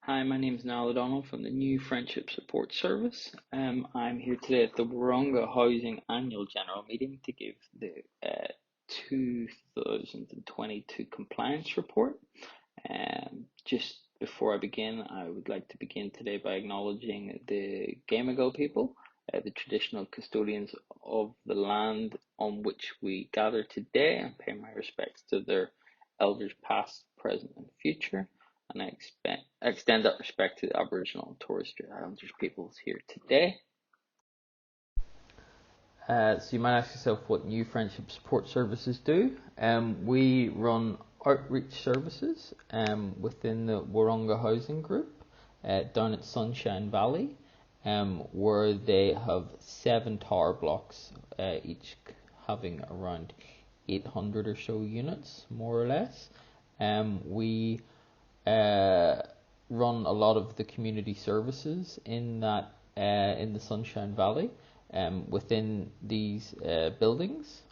Hi, my name is Niall O'Donnell from the New Friendship Support Service. I'm here today at the Wahroonga Housing Annual General Meeting to give the 2022 Compliance Report. Just before I begin, I would like to begin today by acknowledging the Gamigal people, the traditional custodians of the land on which we gather today, and pay my respects to their elders past, present and future. And I extend that respect to the Aboriginal and Torres Strait Islanders peoples here today. So you might ask yourself what New Friendship Support Services do. We run outreach services within the Wahroonga Housing Group down at Sunshine Valley, where they have 7 tower blocks, each having around 800 or so units, more or less. We run a lot of the community services in the Sunshine Valley within these buildings,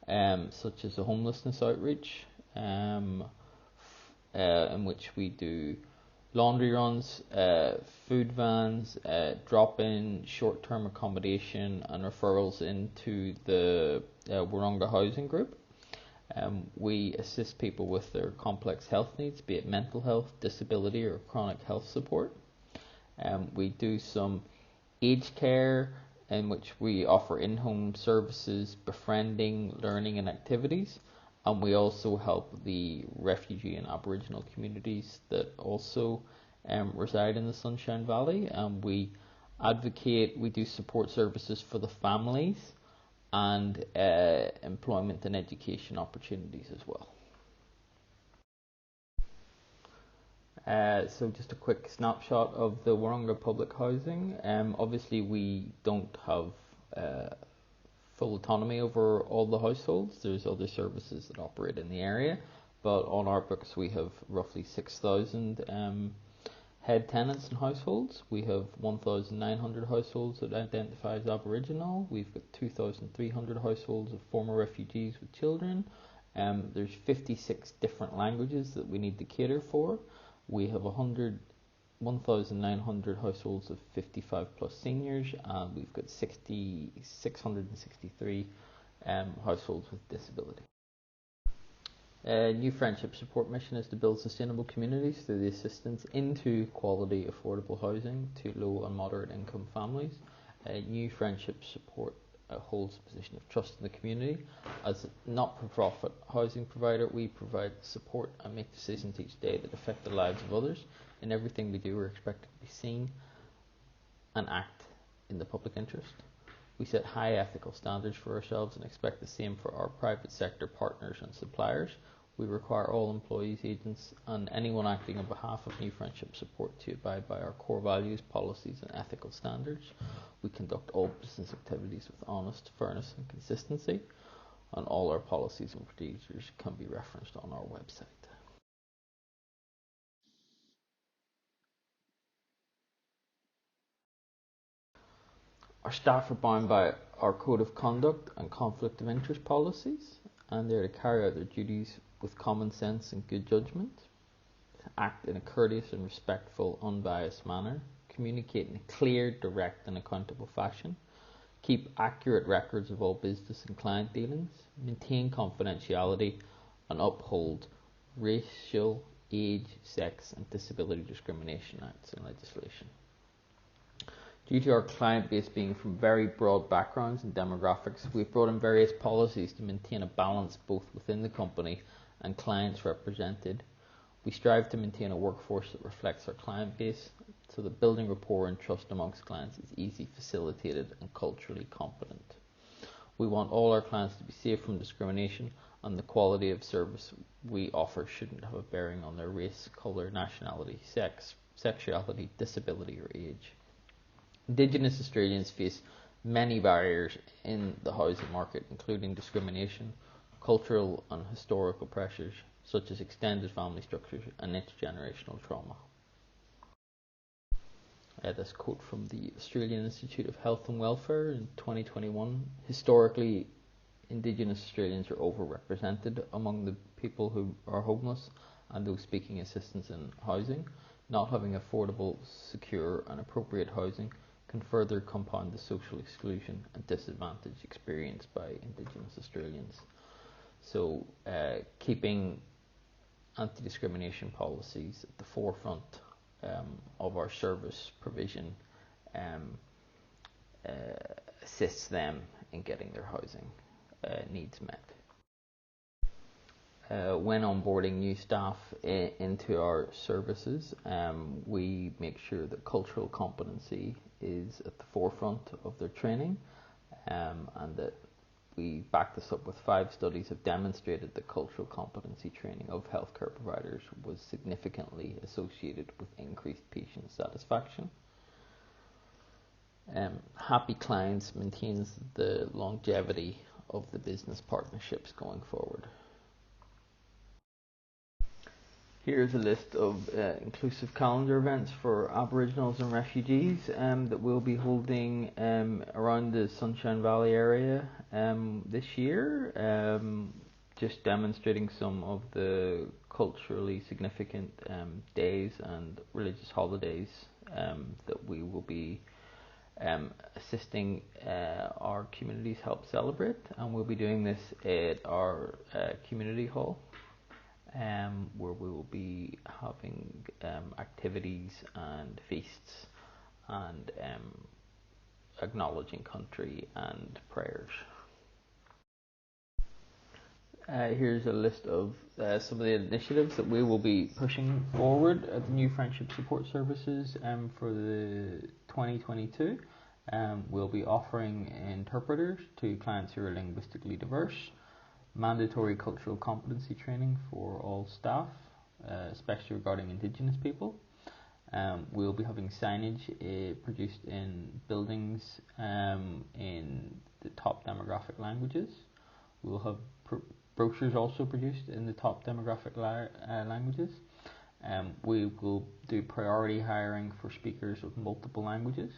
such as the homelessness outreach, in which we do laundry runs, food vans, drop-in, short-term accommodation, and referrals into the Wahroonga Housing Group. We assist people with their complex health needs, be it mental health, disability, or chronic health support. We do some aged care, in which we offer in-home services, befriending, learning, and activities. And we also help the refugee and Aboriginal communities that also reside in the Sunshine Valley. We advocate, we do support services for the families and employment and education opportunities as well. So just a quick snapshot of the Wahroonga public housing. Obviously we don't have full autonomy over all the households. There's other services that operate in the area, but on our books we have roughly 6,000 head tenants and households. We have 1,900 households that identify as Aboriginal. We've got 2,300 households of former refugees with children. There's 56 different languages that we need to cater for. We have 1,900 households of 55 plus seniors, and we've got 663 households with disability. New Friendship Support mission is to build sustainable communities through the assistance into quality, affordable housing to low and moderate income families. New Friendship Support holds a position of trust in the community. As a not-for-profit housing provider, we provide support and make decisions each day that affect the lives of others. In everything we do, we're expected to be seen and act in the public interest. We set high ethical standards for ourselves and expect the same for our private sector partners and suppliers. We require all employees, agents, and anyone acting on behalf of New Friendship Support to abide by our core values, policies, and ethical standards. We conduct all business activities with honest, fairness, and consistency, and all our policies and procedures can be referenced on our website. Our staff are bound by our code of conduct and conflict of interest policies, and they're to carry out their duties with common sense and good judgment, to act in a courteous and respectful, unbiased manner, communicate in a clear, direct and accountable fashion, keep accurate records of all business and client dealings, maintain confidentiality, and uphold racial, age, sex and disability discrimination acts and legislation. Due to our client base being from very broad backgrounds and demographics, we've brought in various policies to maintain a balance both within the company and clients represented. We strive to maintain a workforce that reflects our client base, so that building rapport and trust amongst clients is easy, facilitated and culturally competent. We want all our clients to be safe from discrimination, and the quality of service we offer shouldn't have a bearing on their race, colour, nationality, sex, sexuality, disability or age. Indigenous Australians face many barriers in the housing market, including discrimination, cultural and historical pressures, such as extended family structures and intergenerational trauma. This quote from the Australian Institute of Health and Welfare in 2021. Historically, Indigenous Australians are overrepresented among the people who are homeless, and those seeking assistance in housing. Not having affordable, secure and appropriate housing can further compound the social exclusion and disadvantage experienced by Indigenous Australians. So keeping anti-discrimination policies at the forefront of our service provision assists them in getting their housing needs met. When onboarding new staff into our services, we make sure that cultural competency is at the forefront of their training, and that we back this up with 5 studies have demonstrated that cultural competency training of healthcare providers was significantly associated with increased patient satisfaction. Happy clients maintains the longevity of the business partnerships going forward. Here's a list of inclusive calendar events for Aboriginals and refugees that we'll be holding around the Sunshine Valley area this year, just demonstrating some of the culturally significant days and religious holidays that we will be assisting our communities help celebrate, and we'll be doing this at our community hall, where we will be having activities and feasts and acknowledging country and prayers. Here's a list of some of the initiatives that we will be pushing forward at the new Friendship Support Services for the 2022. We'll be offering interpreters to clients who are linguistically diverse, mandatory cultural competency training for all staff, especially regarding Indigenous people. We'll be having signage produced in buildings in the top demographic languages. We'll have brochures also produced in the top demographic languages. We will do priority hiring for speakers of multiple languages.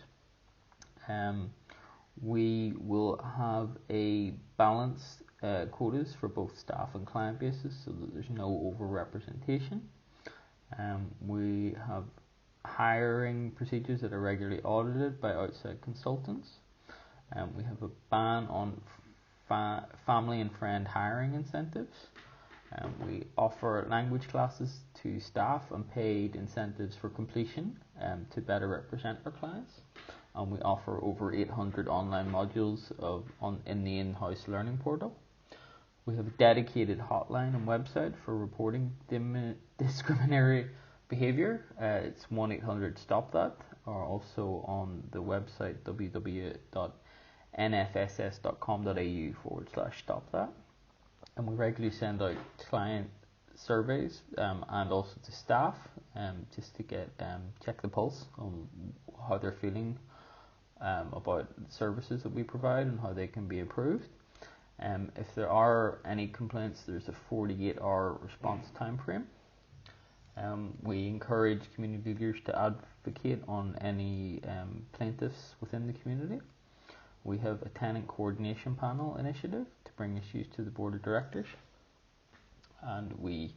We will have a balanced quotas for both staff and client bases so that there's no over-representation. We have hiring procedures that are regularly audited by outside consultants. We have a ban on family and friend hiring incentives. We offer language classes to staff and paid incentives for completion to better represent our clients. And we offer over 800 online modules in the in-house learning portal. We have a dedicated hotline and website for reporting discriminatory behaviour. It's 1-800-STOP-THAT, or also on the website www.nfss.com.au/stop-that. And we regularly send out client surveys and also to staff just to check the pulse on how they're feeling about services that we provide and how they can be improved. If there are any complaints, there's a 48-hour response time frame. We encourage community leaders to advocate on any plaintiffs within the community. We have a tenant coordination panel initiative to bring issues to the board of directors, and we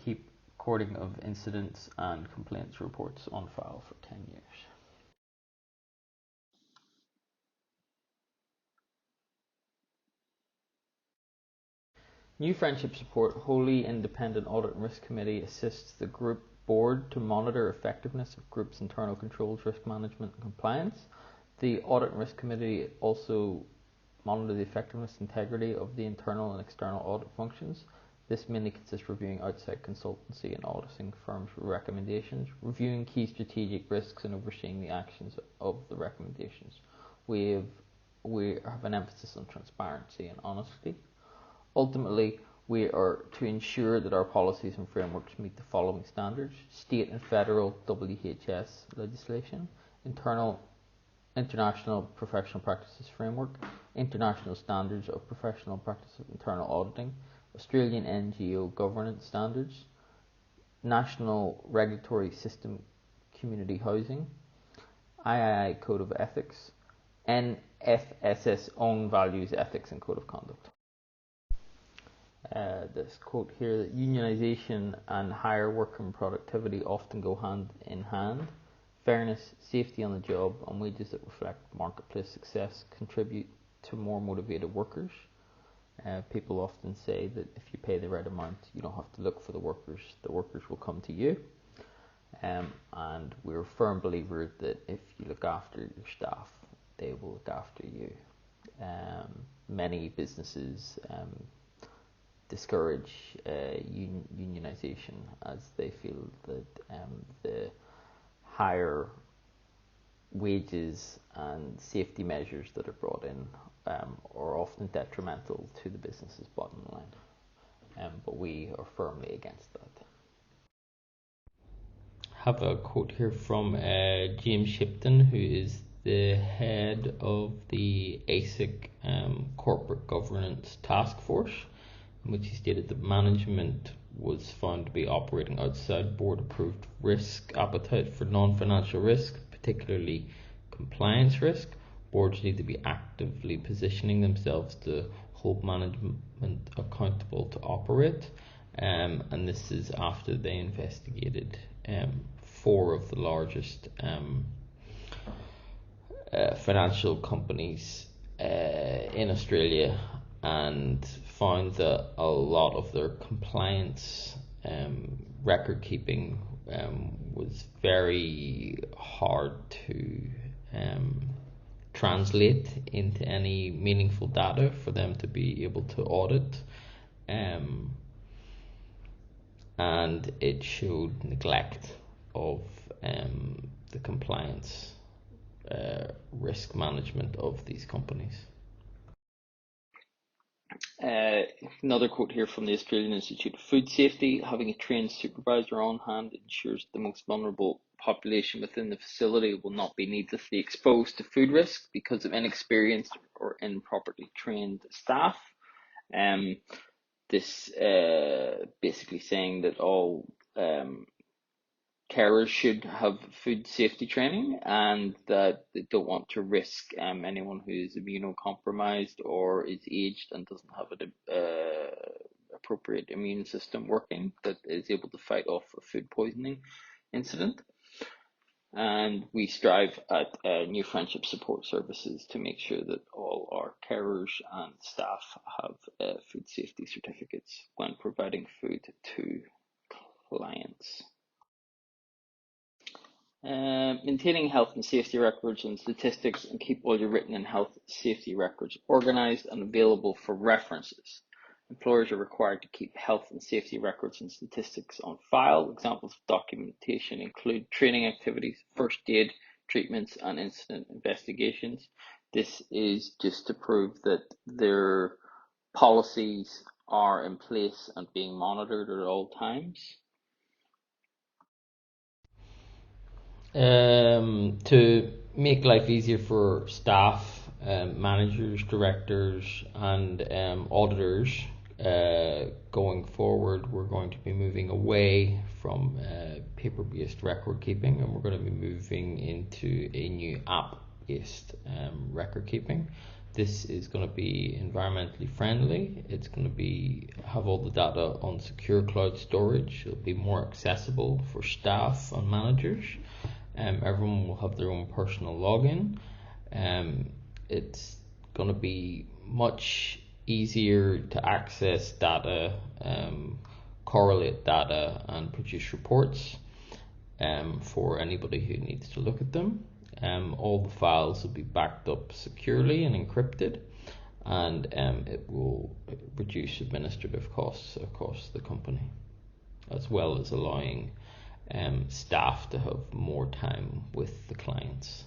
keep recording of incidents and complaints reports on file for 10 years. New Friendship Support wholly independent audit and risk committee assists the group board to monitor effectiveness of group's internal controls, risk management and compliance. The audit and risk committee also monitor the effectiveness and integrity of the internal and external audit functions. This mainly consists of reviewing outside consultancy and auditing firms' recommendations, reviewing key strategic risks and overseeing the actions of the recommendations. We have an emphasis on transparency and honesty. Ultimately, we are to ensure that our policies and frameworks meet the following standards: state and federal WHS legislation, international professional practices framework, international standards of professional practice of internal auditing, Australian NGO governance standards, national regulatory system community housing, III code of ethics, NFSS own values, ethics and code of conduct. This quote here that unionisation and higher working productivity often go hand in hand. Fairness, safety on the job, and wages that reflect marketplace success contribute to more motivated workers. People often say that if you pay the right amount, you don't have to look for the workers will come to you. And we're a firm believer that if you look after your staff, they will look after you. Many businesses discourage unionisation as they feel that the higher wages and safety measures that are brought in are often detrimental to the business's bottom line. But we are firmly against that. I have a quote here from James Shipton, who is the head of the ASIC Corporate Governance Task Force, in which he stated that management was found to be operating outside board-approved risk appetite for non-financial risk, particularly compliance risk. Boards need to be actively positioning themselves to hold management accountable to operate, and this is after they investigated 4 of the largest financial companies in Australia, and found that a lot of their compliance record keeping was very hard to translate into any meaningful data for them to be able to audit, and it showed neglect of the compliance risk management of these companies. Another quote here from the Australian Institute of Food Safety: having a trained supervisor on hand ensures the most vulnerable population within the facility will not be needlessly exposed to food risk because of inexperienced or improperly trained staff. This basically saying that all carers should have food safety training, and that they don't want to risk anyone who is immunocompromised or is aged and doesn't have an appropriate immune system working that is able to fight off a food poisoning incident. And we strive at New Friendship Support Services to make sure that all our carers and staff have food safety certificates when providing food to clients. Maintaining health and safety records and statistics, and keep all your written and health safety records organized and available for references. Employers are required to keep health and safety records and statistics on file. Examples of documentation include training activities, first aid, treatments, and incident investigations. This is just to prove that their policies are in place and being monitored at all times. To make life easier for staff, managers, directors, and auditors, going forward, we're going to be moving away from paper-based record keeping, and we're going to be moving into a new app-based record keeping. This is going to be environmentally friendly. It's going to have all the data on secure cloud storage. It'll be more accessible for staff and managers. Everyone will have their own personal login. It's going to be much easier to access data, correlate data, and produce reports for anybody who needs to look at them. All the files will be backed up securely and encrypted, and it will reduce administrative costs across the company, as well as allowing staff to have more time with the clients.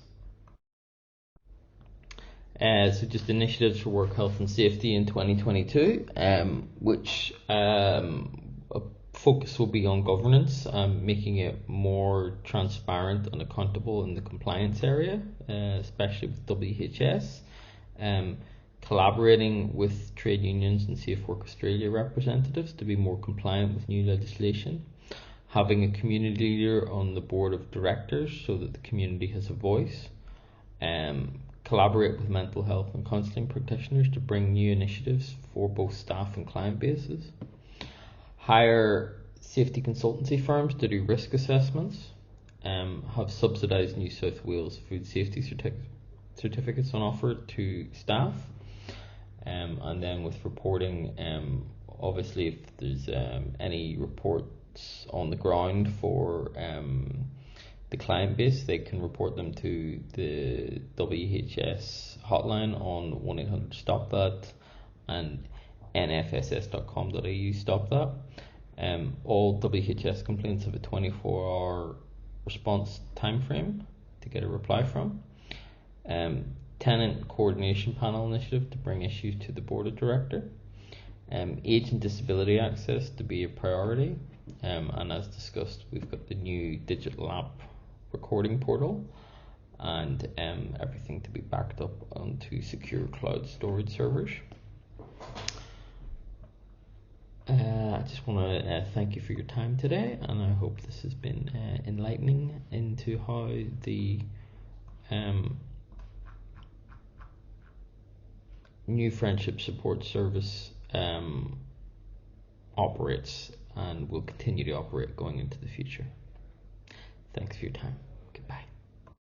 So just initiatives for work health and safety in 2022, which a focus will be on governance, making it more transparent and accountable in the compliance area, especially with WHS, collaborating with trade unions and Safe Work Australia representatives to be more compliant with new legislation, having a community leader on the board of directors so that the community has a voice, collaborate with mental health and counselling practitioners to bring new initiatives for both staff and client bases. Hire safety consultancy firms to do risk assessments. Have subsidised New South Wales food safety certificates on offer to staff. And then with reporting, obviously if there's any reports on the ground for the client base, they can report them to the WHS hotline on 1-800-STOP-THAT and nfss.com.au stop that. All WHS complaints have a 24-hour response time frame to get a reply from. Tenant coordination panel initiative to bring issues to the board of director. Age and disability access to be a priority, and as discussed, we've got the new digital app recording portal, and everything to be backed up onto secure cloud storage servers. I just want to thank you for your time today, and I hope this has been enlightening into how the new Friendship Support Service operates and will continue to operate going into the future. Thanks for your time.